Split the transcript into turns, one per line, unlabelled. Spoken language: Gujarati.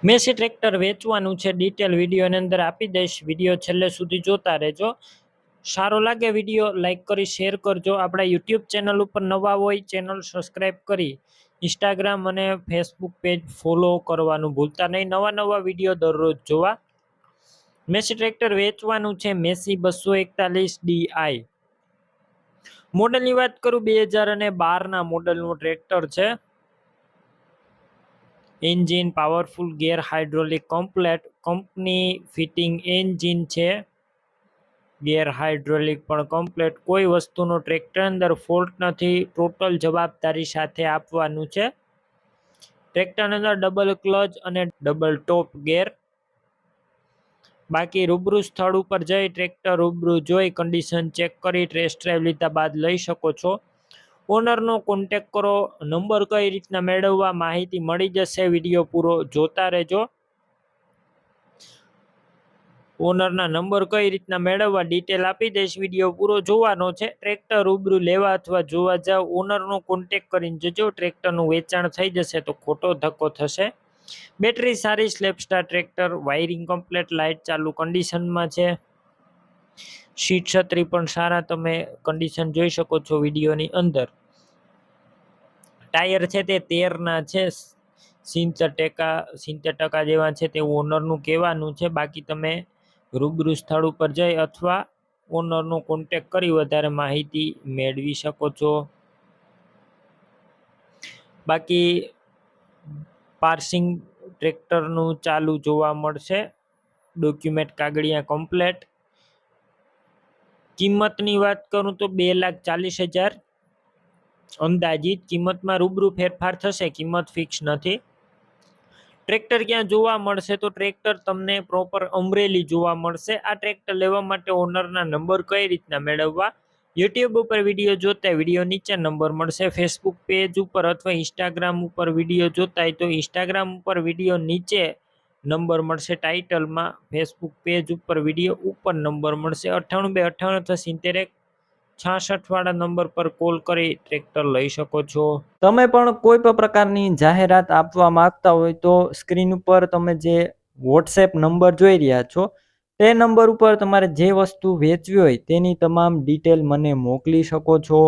મેસી ટ્રેક્ટર વેચવાનું છે, ડિટેલ વિડીયોની અંદર આપી દઈશ. વિડીયો છેલ્લે સુધી જોતા રહેજો. સારો લાગે વિડીયો લાઈક કરી શેર કરજો. આપણા યુટ્યુબ ચેનલ ઉપર નવા હોય ચેનલ સબસ્ક્રાઈબ કરી ઇન્સ્ટાગ્રામ અને ફેસબુક પેજ ફોલો કરવાનું ભૂલતા નહીં. નવા વિડીયો દરરોજ જોવા. મેસી ટ્રેક્ટર વેચવાનું છે, મેસી 241 DI. મોડલની વાત કરું 2012ના મોડલનું ટ્રેક્ટર છે. એન્જિન પાવરફુલ, ગેર hydraulic complete, company fitting engine છે. ગેર હાઇડ્રોલિક પણ કમ્પ્લેટ. કોઈ વસ્તુનો ટ્રેક્ટર અંદર ફોલ્ટ નથી. ટોટલ જવાબદારી સાથે આપવાનું છે. ટ્રેક્ટર અંદર ડબલ ક્લચ અને ડબલ ટોપ ગેર. બાકી રૂબરૂ સ્થળ ઉપર જઈ ટ્રેક્ટર રૂબરૂ જોઈ કન્ડિશન ચેક કરી ટેસ્ટ ડ્રાઈવ લીધા બાદ લઈ શકો છો. ઓનરનો કોન્ટેક કરો. નંબર કઈ રીતના મેળવવા માહિતી મળી જશે. વિડીયો પૂરો જોતા રહેજો. ઓનરના નંબર કઈ રીતના મેળવવા ડિટેલ આપી દઈશ. વિડીયો પૂરો જોવાનો છે. ટ્રેક્ટર રૂબરૂ લેવા અથવા જોવા જાવ ઓનરનો કોન્ટેક કરીને જજો. ટ્રેક્ટરનું વેચાણ થઈ જશે તો ખોટો ધક્કો થશે. બેટરી સારી, સ્લેપસ્ટાર ટ્રેક્ટર, વાયરિંગ કમ્પ્લેટ, લાઇટ ચાલુ કન્ડિશનમાં છે. સીટ છત્રી પણ સારા તમે કન્ડિશન જોઈ શકો છો વિડીયોની અંદર. ટાયર છે તે 13ના છે, 70% જેવા છે તે ઓનરનું કહેવાનું છે. બાકી તમે રૂબરૂ સ્થળ ઉપર જઈ અથવા ઓનરનો કોન્ટેક કરી વધારે માહિતી મેળવી શકો છો. બાકી પાર્સિંગ ટ્રેક્ટરનું ચાલુ જોવા મળશે. ડોક્યુમેન્ટ કાગળિયા કમ્પ્લેટ. કિંમતની વાત કરું તો 2,40,000 અંદાજિત કિંમતમાં રૂબરૂ ફેરફાર થશે. કિંમત ફિક્સ નથી. ટ્રેક્ટર ક્યાં જોવા મળશે તો ટ્રેક્ટર તમને પ્રોપર અમરેલી જોવા મળશે. આ ટ્રેક્ટર લેવા માટે ઓનરના નંબર કઈ રીતના મેળવવા. યુટ્યુબ ઉપર વિડીયો જોતા વિડીયો નીચે નંબર મળશે. ફેસબુક પેજ ઉપર અથવા ઇન્સ્ટાગ્રામ ઉપર વિડીયો જોતા હોય તો ઇન્સ્ટાગ્રામ ઉપર વિડીયો નીચે નંબર મળશે ટાઇટલમાં. ફેસબુક પેજ ઉપર વિડીયો ઉપર નંબર મળશે. 98 298 અથવા 70 1 66 વાળા નંબર પર કોલ કરી ટ્રેક્ટર લઈ શકો છો.
તમે પણ કોઈ પણ પ્રકારની જાહેરાત આપવા માંગતા હોય તો સ્ક્રીન ઉપર તમે જે વોટ્સએપ નંબર જોઈ રહ્યા છો તે નંબર ઉપર તમારે જે વસ્તુ વેચવી હોય તેની તમામ ડિટેલ મને મોકલી શકો છો.